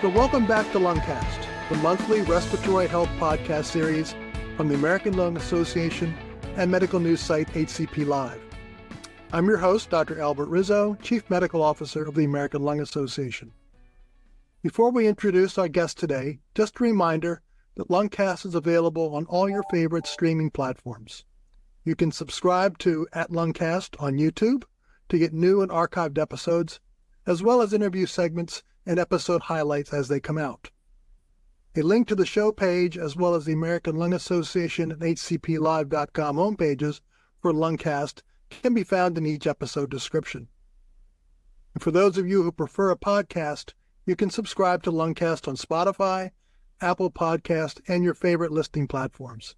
So welcome back to LungCast, the monthly respiratory health podcast series from the American Lung Association and medical news site ACIP Live. I'm your host, Dr. Albert Rizzo, Chief Medical Officer of the American Lung Association. Before we introduce our guest today, just a reminder that LungCast is available on all your favorite streaming platforms. You can subscribe to @LungCast on YouTube to get new and archived episodes, as well as interview segments and episode highlights as they come out. A link to the show page, as well as the American Lung Association and hcplive.com homepages for LungCast, can be found in each episode description. And for those of you who prefer a podcast, you can subscribe to LungCast on Spotify, Apple Podcast, and your favorite listening platforms.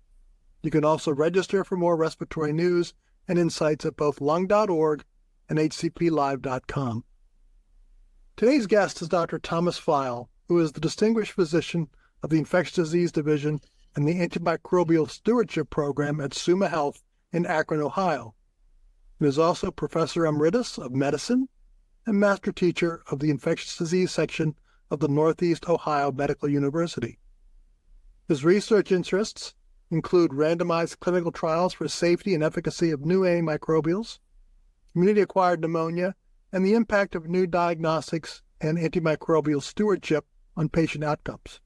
You can also register for more respiratory news and insights at both lung.org and hcplive.com. Today's guest is Dr. Thomas File, who is the Distinguished Physician of the Infectious Disease Division and the Antimicrobial Stewardship Program at Summa Health in Akron, Ohio. He is also Professor Emeritus of Medicine and Master Teacher of the Infectious Disease Section of the Northeast Ohio Medical University. His research interests include randomized clinical trials for safety and efficacy of new antimicrobials, community-acquired pneumonia, and the impact of new diagnostics and antimicrobial stewardship on patient outcomes.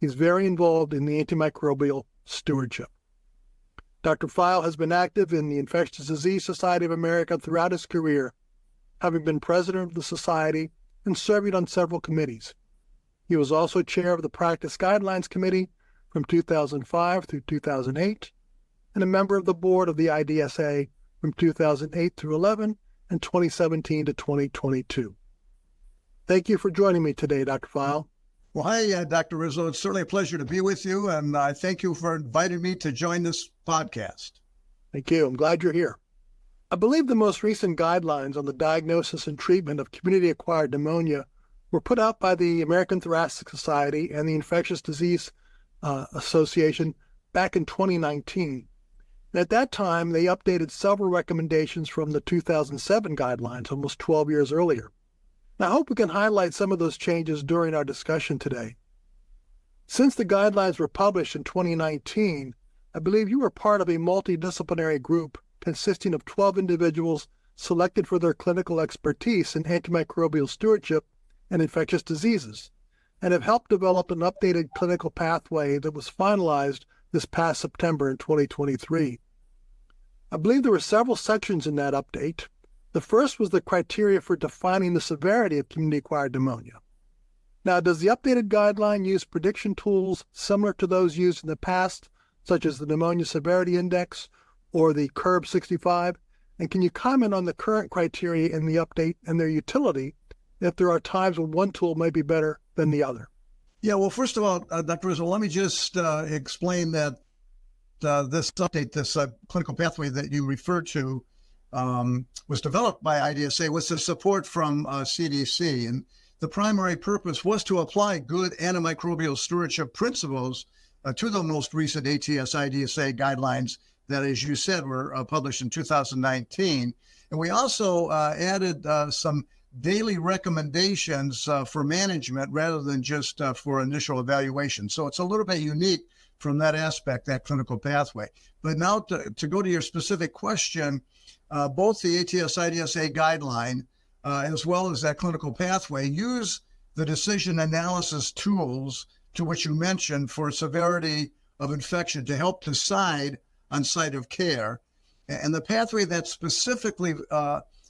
He's very involved in the antimicrobial stewardship. Dr. File has been active in the Infectious Disease Society of America throughout his career, having been president of the society and serving on several committees. He was also chair of the Practice Guidelines Committee from 2005 through 2008, and a member of the board of the IDSA from 2008 through 11 and 2017 to 2022. Thank you for joining me today, Dr. File. Well, hi, Dr. Rizzo. It's certainly a pleasure to be with you, and I thank you for inviting me to join this podcast. Thank you. I'm glad you're here. I believe the most recent guidelines on the diagnosis and treatment of community-acquired pneumonia were put out by the American Thoracic Society and the Infectious Disease Association back in 2019. And at that time, they updated several recommendations from the 2007 guidelines, almost 12 years earlier. Now, I hope we can highlight some of those changes during our discussion today. Since the guidelines were published in 2019, I believe you were part of a multidisciplinary group consisting of 12 individuals selected for their clinical expertise in antimicrobial stewardship and infectious diseases, and have helped develop an updated clinical pathway that was finalized this past September in 2023. I believe there were several sections in that update. The first was the criteria for defining the severity of community-acquired pneumonia. Now, does the updated guideline use prediction tools similar to those used in the past, such as the Pneumonia Severity Index or the CURB 65? And can you comment on the current criteria in the update and their utility if there are times when one tool may be better than the other? Yeah, well, first of all, Dr. Rizzo, let me just explain that this update, this clinical pathway that you referred to, was developed by IDSA with the support from CDC. And the primary purpose was to apply good antimicrobial stewardship principles to the most recent ATS-IDSA guidelines that, as you said, were published in 2019. And we also added some daily recommendations for management rather than just for initial evaluation. So it's a little bit unique from that aspect, that clinical pathway. But now to go to your specific question, both the ATS-IDSA guideline as well as that clinical pathway use the decision analysis tools to which you mentioned for severity of infection to help decide on site of care. And the pathway that specifically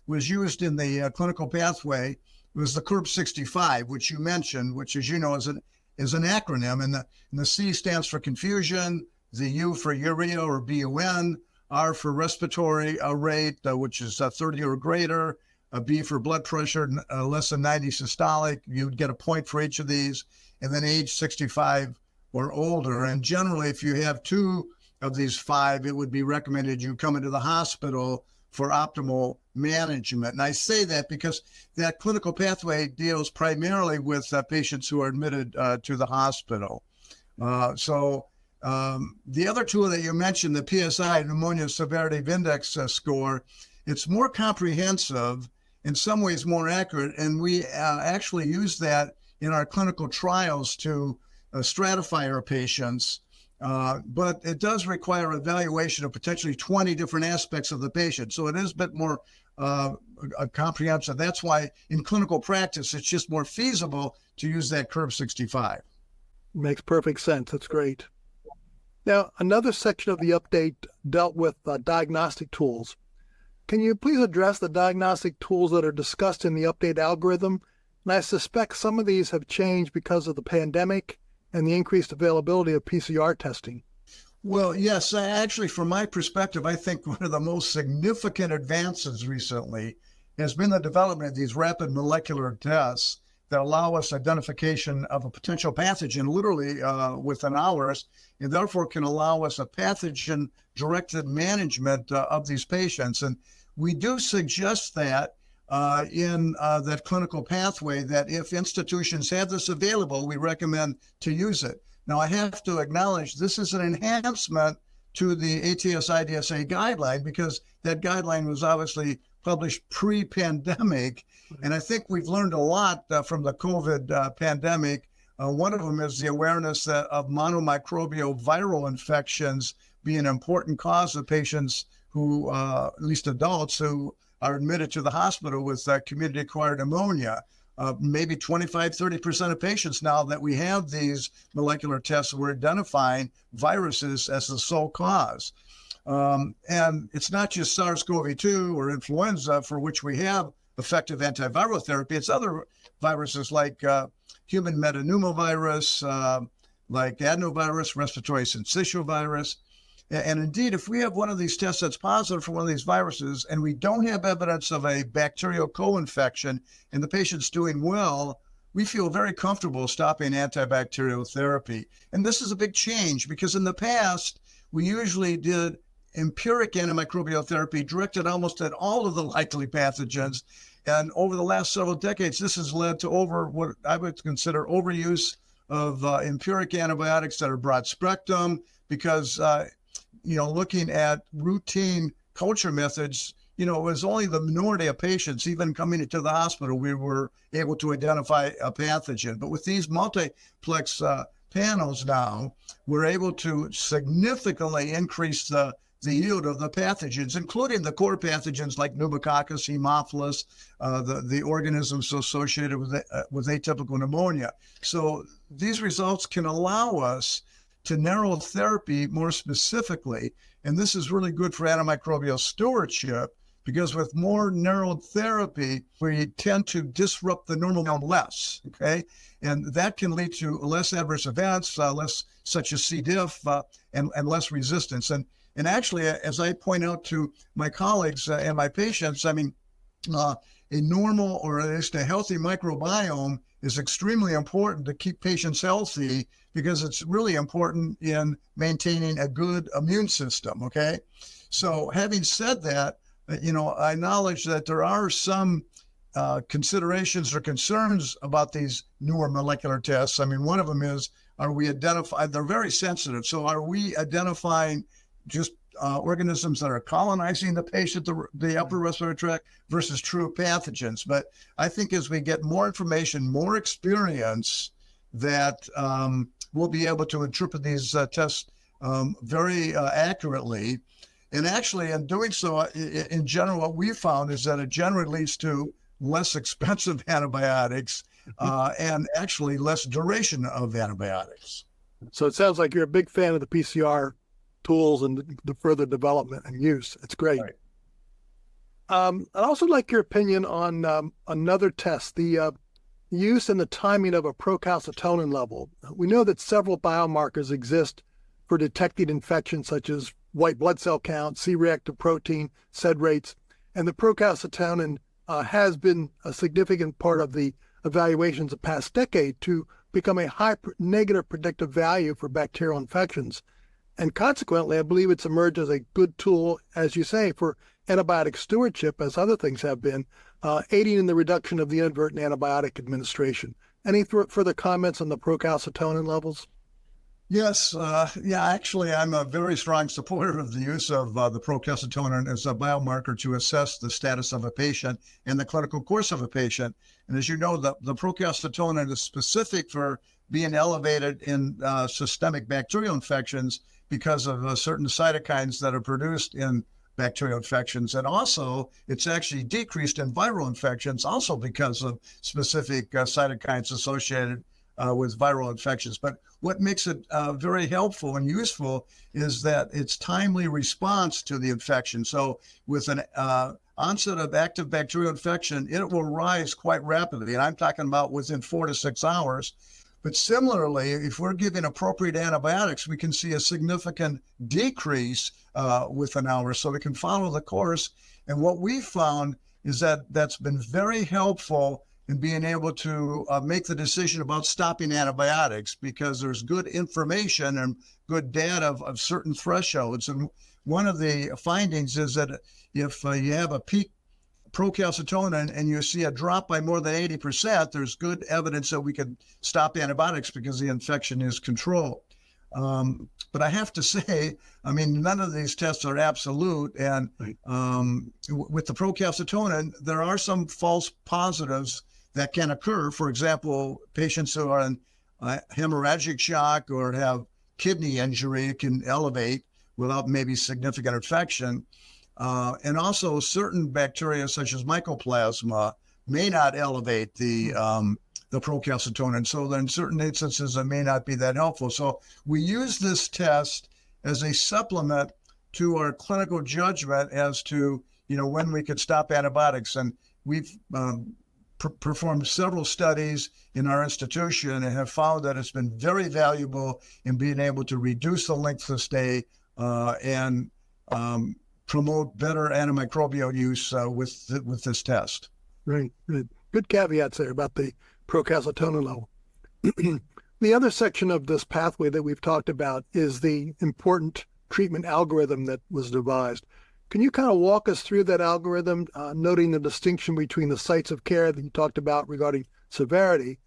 was used in the clinical pathway was the CURB 65, which you mentioned, which, as you know, is an acronym. And the C stands for confusion, the U for urea or BUN, R for respiratory rate, which is 30 or greater, B for blood pressure, less than 90 systolic. You'd get a point for each of these, and then age 65 or older. And generally, if you have two of these five, it would be recommended you come into the hospital for optimal management. And I say that because that clinical pathway deals primarily with patients who are admitted to the hospital. The other tool that you mentioned, the PSI, Pneumonia Severity Index score, it's more comprehensive, in some ways more accurate, and we actually use that in our clinical trials to stratify our patients. But it does require evaluation of potentially 20 different aspects of the patient. So it is a bit more comprehensive. That's why in clinical practice, it's just more feasible to use that Curve 65. Makes perfect sense. That's great. Now, another section of the update dealt with diagnostic tools. Can you please address the diagnostic tools that are discussed in the update algorithm? And I suspect some of these have changed because of the pandemic and the increased availability of PCR testing. Well, yes, actually, from my perspective, I think one of the most significant advances recently has been the development of these rapid molecular tests that allow us identification of a potential pathogen literally within hours, and therefore can allow us a pathogen-directed management of these patients. And we do suggest that in that clinical pathway, that if institutions have this available, we recommend to use it. Now, I have to acknowledge this is an enhancement to the ATS-IDSA guideline, because that guideline was obviously published pre-pandemic. And I think we've learned a lot from the COVID pandemic. One of them is the awareness of monomicrobial viral infections being an important cause of patients who, at least adults, who are admitted to the hospital with community-acquired pneumonia. Maybe 25, 30% of patients now that we have these molecular tests, we're identifying viruses as the sole cause. And it's not just SARS-CoV-2 or influenza for which we have effective antiviral therapy. It's other viruses like human metapneumovirus, like adenovirus, respiratory syncytial virus. And indeed, if we have one of these tests that's positive for one of these viruses and we don't have evidence of a bacterial co-infection and the patient's doing well, we feel very comfortable stopping antibacterial therapy. And this is a big change, because in the past, we usually did empiric antimicrobial therapy directed almost at all of the likely pathogens. And over the last several decades, this has led to what I would consider overuse of empiric antibiotics that are broad spectrum, because looking at routine culture methods, it was only the minority of patients, even coming into the hospital, we were able to identify a pathogen. But with these multiplex panels now, we're able to significantly increase the yield of the pathogens, including the core pathogens like pneumococcus, Haemophilus, the organisms associated with atypical pneumonia. So these results can allow us to narrow therapy more specifically. And this is really good for antimicrobial stewardship, because with more narrowed therapy, we tend to disrupt the normal less, okay? And that can lead to less adverse events, less such as C. diff, and less resistance. And actually, as I point out to my colleagues and my patients, a normal, or at least a healthy microbiome is extremely important to keep patients healthy, because it's really important in maintaining a good immune system, okay? So having said that, I acknowledge that there are some considerations or concerns about these newer molecular tests. One of them is, they're very sensitive. So are we identifying just organisms that are colonizing the patient, the upper respiratory tract, versus true pathogens? But I think as we get more information, more experience, that we'll be able to interpret these tests very accurately. And actually, in doing so, in general, what we found is that it generally leads to less expensive antibiotics and actually less duration of antibiotics. So it sounds like you're a big fan of the PCR tools and the further development and use. It's great. Right. I'd also like your opinion on another test, the use and the timing of a procalcitonin level. We know that several biomarkers exist for detecting infections such as white blood cell count, C-reactive protein, SED rates, and the procalcitonin has been a significant part of the evaluations of the past decade to become a high negative predictive value for bacterial infections. And consequently, I believe it's emerged as a good tool, as you say, for antibiotic stewardship, as other things have been, aiding in the reduction of the inadvertent antibiotic administration. Any further comments on the procalcitonin levels? Yes, actually, I'm a very strong supporter of the use of the procalcitonin as a biomarker to assess the status of a patient and the clinical course of a patient. And as you know, the procalcitonin is specific for being elevated in systemic bacterial infections because of certain cytokines that are produced in bacterial infections. And also, it's actually decreased in viral infections, also because of specific cytokines associated with viral infections. But what makes it very helpful and useful is that it's timely response to the infection. So with an onset of active bacterial infection, it will rise quite rapidly. And I'm talking about within 4 to 6 hours. But similarly, if we're giving appropriate antibiotics, we can see a significant decrease with an hour. So we can follow the course. And what we found is that that's been very helpful in being able to make the decision about stopping antibiotics, because there's good information and good data of certain thresholds. And one of the findings is that if you have a peak procalcitonin and you see a drop by more than 80%, there's good evidence that we could stop antibiotics because the infection is controlled. But I have to say, I mean, none of these tests are absolute. And with the procalcitonin, there are some false positives that can occur. For example, patients who are in hemorrhagic shock or have kidney injury can elevate without maybe significant infection. And also certain bacteria such as mycoplasma may not elevate the procalcitonin. So in certain instances, it may not be that helpful. So we use this test as a supplement to our clinical judgment as to, when we could stop antibiotics. And we've performed several studies in our institution and have found that it's been very valuable in being able to reduce the length of stay and promote better antimicrobial use with this test. Right. Good caveats there about the procalcitonin level. The other section of this pathway that we've talked about is the important treatment algorithm that was devised. Can you kind of walk us through that algorithm, noting the distinction between the sites of care that you talked about regarding severity,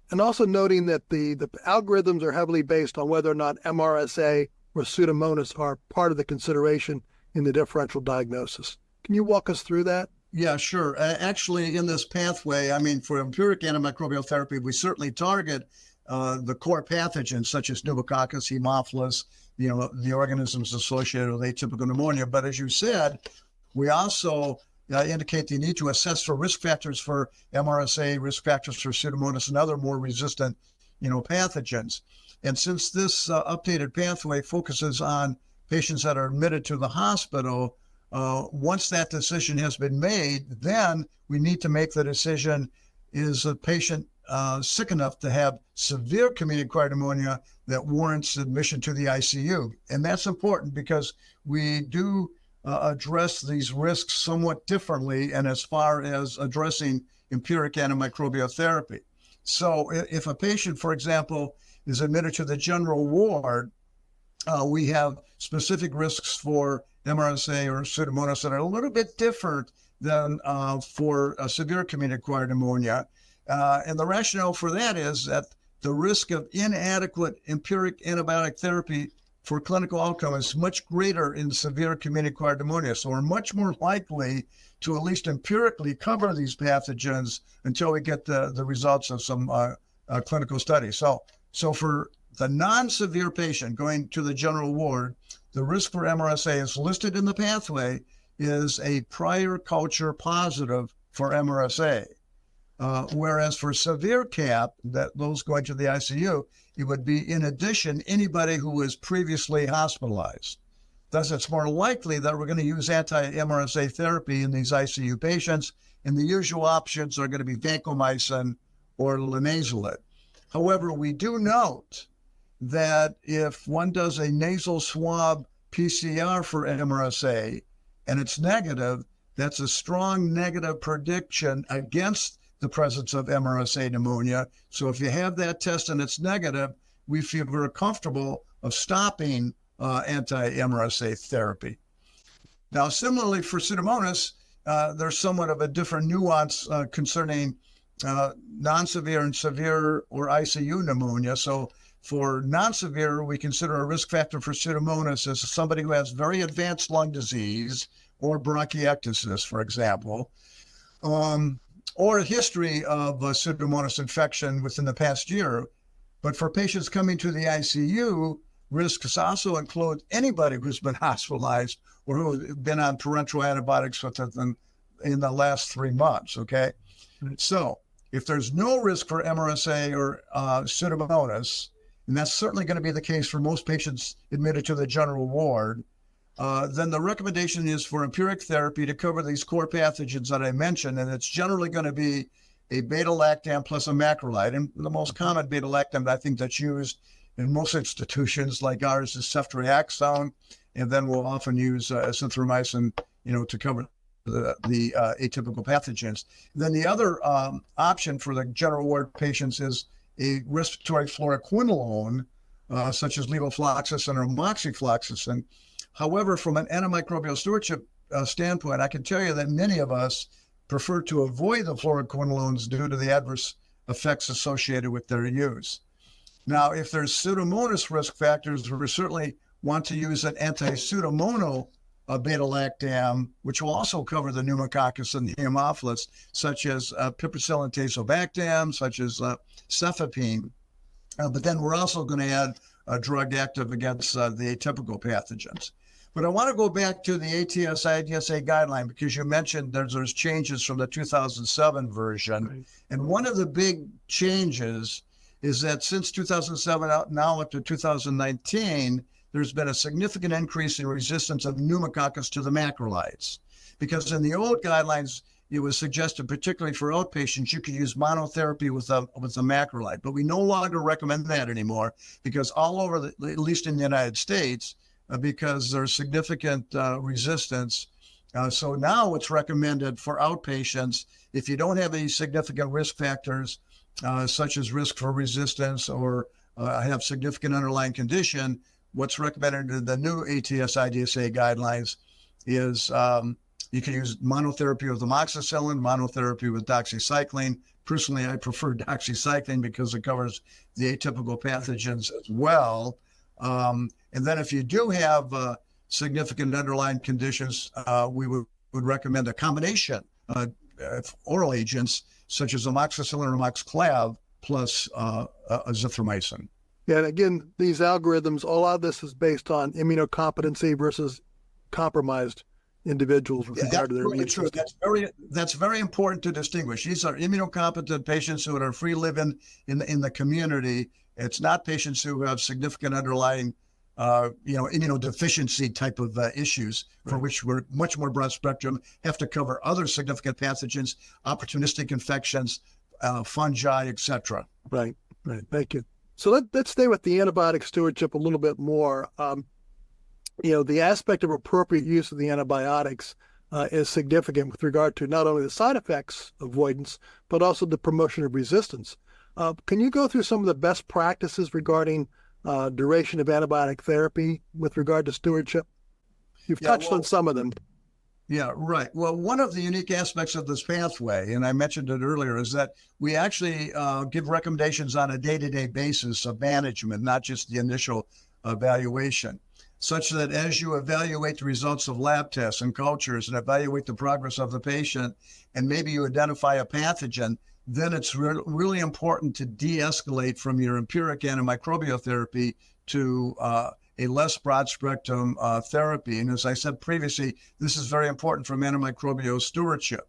and also noting that the algorithms are heavily based on whether or not MRSA or Pseudomonas are part of the consideration in the differential diagnosis? Can you walk us through that? Yeah, sure. Actually, in this pathway, I mean, for empiric antimicrobial therapy, we certainly target the core pathogens such as pneumococcus, Haemophilus, the organisms associated with atypical pneumonia. But as you said, we also indicate the need to assess for risk factors for MRSA, risk factors for Pseudomonas, and other more resistant, pathogens. And since this updated pathway focuses on patients that are admitted to the hospital, once that decision has been made, then we need to make the decision, is a patient sick enough to have severe community-acquired pneumonia that warrants admission to the ICU. And that's important because we do address these risks somewhat differently, and as far as addressing empiric antimicrobial therapy. So if a patient, for example, is admitted to the general ward, we have specific risks for MRSA or Pseudomonas that are a little bit different than for severe community-acquired pneumonia. And the rationale for that is that the risk of inadequate empiric antibiotic therapy for clinical outcome is much greater in severe community-acquired pneumonia. So we're much more likely to at least empirically cover these pathogens until we get the results of some clinical studies. So for the non-severe patient going to the general ward, the risk for MRSA is listed in the pathway is a prior culture positive for MRSA. Whereas for severe CAP, those going to the ICU, it would be in addition anybody who was previously hospitalized. Thus, it's more likely that we're going to use anti-MRSA therapy in these ICU patients, and the usual options are going to be vancomycin or linezolid. However, we do note that if one does a nasal swab PCR for MRSA and it's negative, that's a strong negative prediction against the presence of MRSA pneumonia. So if you have that test and it's negative, we feel very comfortable of stopping anti-MRSA therapy. Now, similarly for Pseudomonas, there's somewhat of a different nuance concerning non-severe and severe or ICU pneumonia. So For non-severe, we consider a risk factor for Pseudomonas as somebody who has very advanced lung disease or bronchiectasis, for example, or a history of Pseudomonas infection within the past year. But for patients coming to the ICU, risks also include anybody who's been hospitalized or who has been on parenteral antibiotics in the last 3 months, okay? So if there's no risk for MRSA or Pseudomonas, and that's certainly going to be the case for most patients admitted to the general ward, then the recommendation is for empiric therapy to cover these core pathogens that I mentioned, and it's generally going to be a beta-lactam plus a macrolide. And the most common beta-lactam I think that's used in most institutions like ours is ceftriaxone, and then we'll often use azithromycin, to cover the atypical pathogens. Then the other option for the general ward patients is a respiratory fluoroquinolone, such as levofloxacin or moxifloxacin. However, from an antimicrobial stewardship standpoint, I can tell you that many of us prefer to avoid the fluoroquinolones due to the adverse effects associated with their use. Now, if there's Pseudomonas risk factors, we certainly want to use an anti-Pseudomonal beta-lactam, which will also cover the pneumococcus and the Haemophilus, such as piperacillin tazobactam, such as cefepime. But then we're also going to add a drug active against the atypical pathogens. But I want to go back to the ATS-IDSA guideline because you mentioned there's changes from the 2007 version. Right. And one of the big changes is that since 2007 now up to 2019, there's been a significant increase in resistance of pneumococcus to the macrolides. Because in the old guidelines, it was suggested, particularly for outpatients, you could use monotherapy with a macrolide. But we no longer recommend that anymore because all over, at least in the United States, because there's significant resistance. So now it's recommended for outpatients, if you don't have any significant risk factors, such as risk for resistance or have significant underlying condition, what's recommended in the new ATS-IDSA guidelines is you can use monotherapy with amoxicillin, monotherapy with doxycycline. Personally, I prefer doxycycline because it covers the atypical pathogens as well. And then if you do have significant underlying conditions, we would recommend a combination of oral agents such as amoxicillin or amoxiclav plus azithromycin. Yeah, and again, these algorithms, a lot of this is based on immunocompetency versus compromised individuals with regard to their immune system. That's very important to distinguish. These are immunocompetent patients who are free living in the community. It's not patients who have significant underlying, immunodeficiency type of issues, for which we're much more broad spectrum, have to cover other significant pathogens, opportunistic infections, fungi, etc. Right. Thank you. So let's stay with the antibiotic stewardship a little bit more. The aspect of appropriate use of the antibiotics is significant with regard to not only the side effects avoidance, but also the promotion of resistance. Can you go through some of the best practices regarding duration of antibiotic therapy with regard to stewardship? You've touched on some of them. Yeah, right. Well, one of the unique aspects of this pathway, and I mentioned it earlier, is that we actually give recommendations on a day-to-day basis of management, not just the initial evaluation, such that as you evaluate the results of lab tests and cultures and evaluate the progress of the patient, and maybe you identify a pathogen, then it's really important to de-escalate from your empiric antimicrobial therapy to a less broad spectrum therapy. And as I said previously, this is very important for antimicrobial stewardship.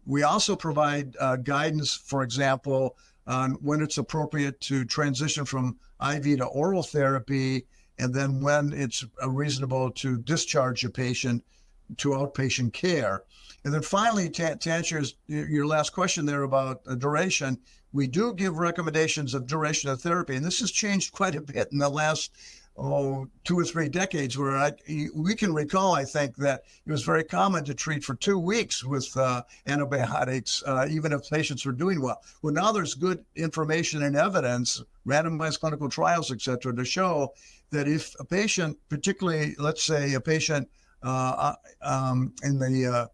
We also provide guidance, for example, on when it's appropriate to transition from IV to oral therapy, and then when it's reasonable to discharge a patient to outpatient care. And then finally, to answer your last question there about duration, we do give recommendations of duration of therapy. And this has changed quite a bit in the last 2 or 3 decades, where we can recall, I think, that it was very common to treat for 2 weeks with antibiotics, even if patients were doing well. Well, now there's good information and evidence, randomized clinical trials, et cetera, to show that if a patient, particularly, let's say a patient in the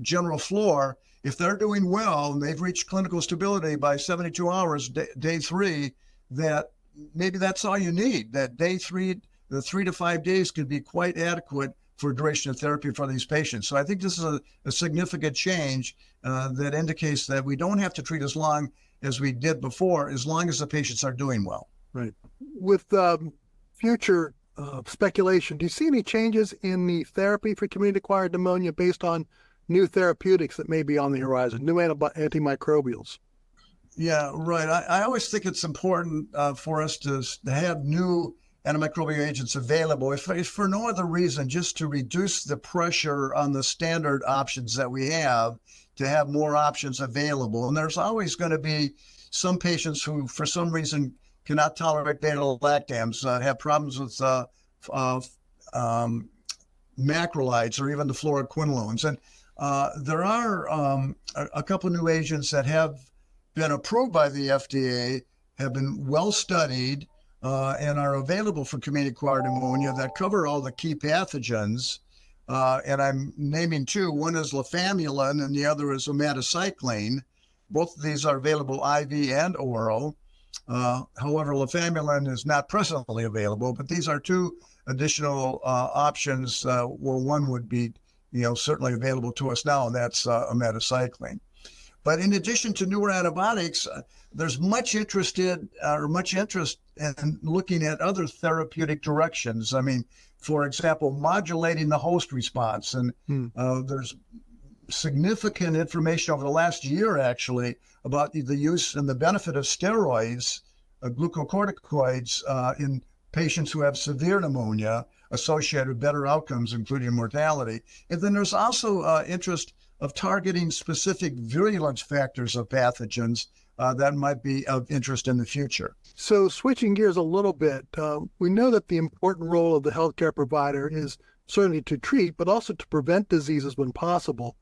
general floor, if they're doing well and they've reached clinical stability by 72 hours, day 3, that maybe that's all you need. That day three, the 3 to 5 days could be quite adequate for duration of therapy for these patients. So I think this is a significant change that indicates that we don't have to treat as long as we did before, as long as the patients are doing well. Right. With future speculation, do you see any changes in the therapy for community-acquired pneumonia based on new therapeutics that may be on the horizon, new antimicrobials? Yeah, right. I always think it's important for us to have new antimicrobial agents available, if for no other reason, just to reduce the pressure on the standard options that we have, to have more options available. And there's always going to be some patients who, for some reason, cannot tolerate beta-lactams, have problems with macrolides or even the fluoroquinolones. And there are a couple of new agents that have been approved by the FDA, have been well studied, and are available for community-acquired pneumonia that cover all the key pathogens. And I'm naming two. One is lefamulin and the other is omadacycline. Both of these are available IV and oral. However, lefamulin is not presently available, but these are two additional options where one would be, certainly available to us now, and that's omadacycline. But in addition to newer antibiotics, there's much interest in looking at other therapeutic directions. I mean, for example, modulating the host response. And there's significant information over the last year, actually, about the use and the benefit of steroids, glucocorticoids, in patients who have severe pneumonia associated with better outcomes, including mortality. And then there's also interest of targeting specific virulence factors of pathogens that might be of interest in the future. So switching gears a little bit, we know that the important role of the healthcare provider is certainly to treat, but also to prevent diseases when possible.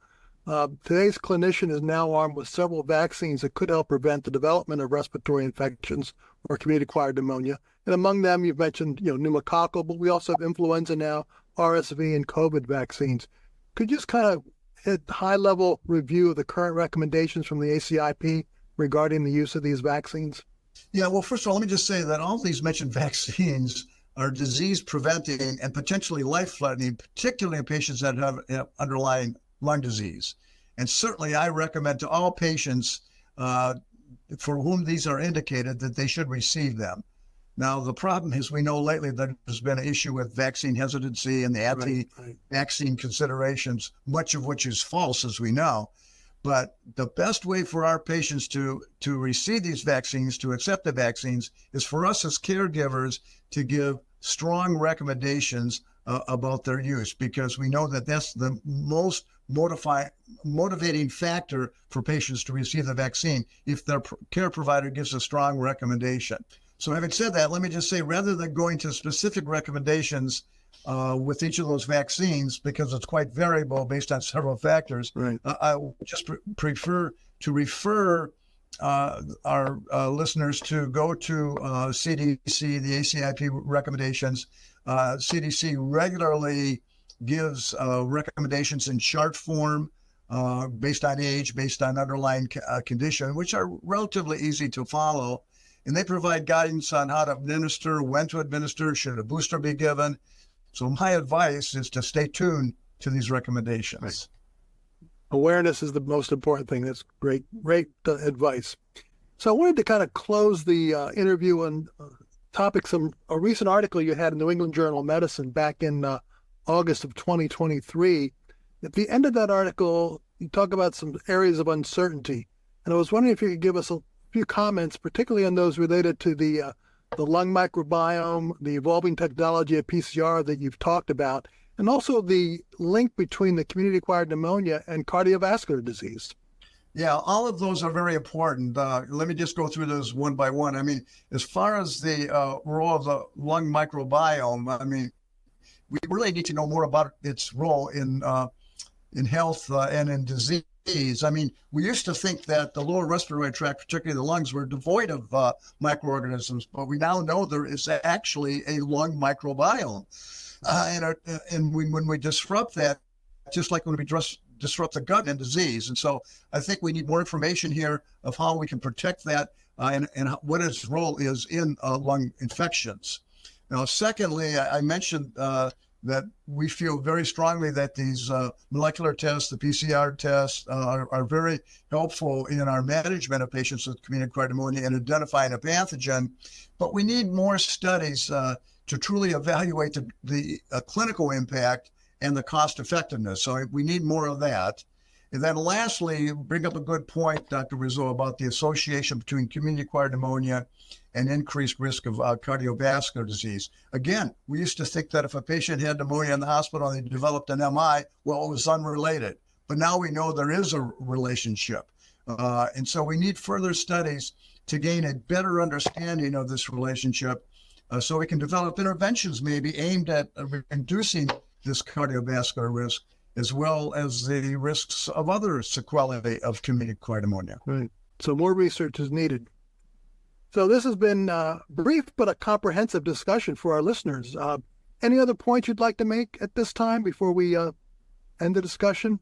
Today's clinician is now armed with several vaccines that could help prevent the development of respiratory infections or community-acquired pneumonia. And among them, you've mentioned, pneumococcal, but we also have influenza now, RSV, and COVID vaccines. Could you just kind of hit high-level review of the current recommendations from the ACIP regarding the use of these vaccines? Yeah, well, first of all, let me just say that all these mentioned vaccines are disease-preventing and potentially life-threatening, particularly in patients that have underlying lung disease. And certainly I recommend to all patients for whom these are indicated that they should receive them. Now, the problem is we know lately that there's been an issue with vaccine hesitancy and the anti-vaccine considerations, much of which is false, as we know. But the best way for our patients to receive these vaccines, to accept the vaccines, is for us as caregivers to give strong recommendations about their use, because we know that that's the most motivating factor for patients to receive the vaccine if their care provider gives a strong recommendation. So having said that, let me just say, rather than going to specific recommendations with each of those vaccines, because it's quite variable based on several factors, I would just prefer to refer our listeners to go to CDC, the ACIP recommendations. CDC regularly gives recommendations in chart form based on age, based on underlying condition, which are relatively easy to follow. And they provide guidance on how to administer, when to administer, should a booster be given. So my advice is to stay tuned to these recommendations. Right. Awareness is the most important thing. That's great advice. So I wanted to kind of close the interview on topics of a recent article you had in the New England Journal of Medicine back in August of 2023. At the end of that article, you talk about some areas of uncertainty. And I was wondering if you could give us a few comments, particularly on those related to the lung microbiome, the evolving technology of PCR that you've talked about, and also the link between the community-acquired pneumonia and cardiovascular disease. Yeah, all of those are very important. Let me just go through those one by one. I mean, as far as the role of the lung microbiome, I mean, we really need to know more about its role in health and in disease. I mean, we used to think that the lower respiratory tract, particularly the lungs, were devoid of microorganisms, but we now know there is actually a lung microbiome. And when we disrupt that, just like when we disrupt the gut and disease. And so I think we need more information here of how we can protect that and what its role is in lung infections. Now, secondly, I mentioned that we feel very strongly that these molecular tests, the PCR tests, are very helpful in our management of patients with community-acquired pneumonia and identifying a pathogen. But we need more studies to truly evaluate the clinical impact and the cost effectiveness. So we need more of that. And then lastly, you bring up a good point, Dr. Rizzo, about the association between community-acquired pneumonia and increased risk of cardiovascular disease. Again, we used to think that if a patient had pneumonia in the hospital and they developed an MI, well, it was unrelated. But now we know there is a relationship. And so we need further studies to gain a better understanding of this relationship so we can develop interventions maybe aimed at reducing this cardiovascular risk, as well as the risks of other sequelae of community-acquired pneumonia. Right. So more research is needed. So this has been brief but a comprehensive discussion for our listeners. Any other points you'd like to make at this time before we end the discussion?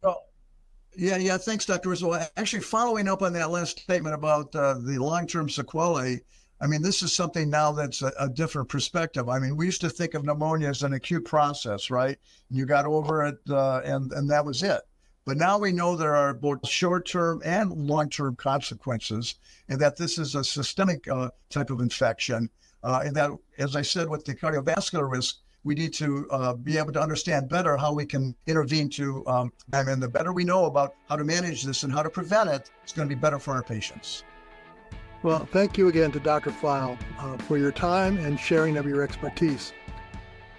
Yeah. Thanks, Dr. Rizzo. Actually, following up on that last statement about the long-term sequelae, I mean, this is something now that's a different perspective. I mean, we used to think of pneumonia as an acute process, right? You got over it and that was it. But now we know there are both short-term and long-term consequences, and that this is a systemic type of infection. And that, as I said, with the cardiovascular risk, we need to be able to understand better how we can intervene and the better we know about how to manage this and how to prevent it, it's going to be better for our patients. Well, thank you again to Dr. File for your time and sharing of your expertise.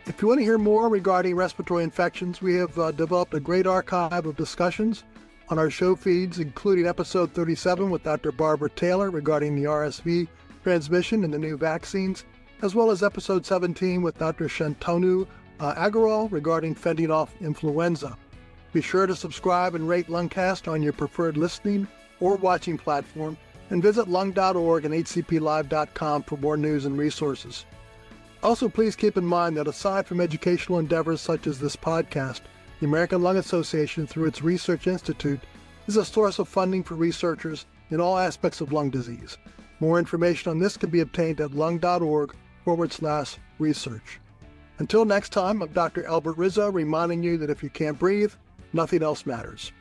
If you want to hear more regarding respiratory infections, we have developed a great archive of discussions on our show feeds, including episode 37 with Dr. Barbara Taylor regarding the RSV transmission and the new vaccines, as well as episode 17 with Dr. Shantanu Agarwal regarding fending off influenza. Be sure to subscribe and rate Lungcast on your preferred listening or watching platform, and visit lung.org and hcplive.com for more news and resources. Also, please keep in mind that aside from educational endeavors such as this podcast, the American Lung Association, through its Research Institute, is a source of funding for researchers in all aspects of lung disease. More information on this can be obtained at lung.org/research. Until next time, I'm Dr. Albert Rizzo, reminding you that if you can't breathe, nothing else matters.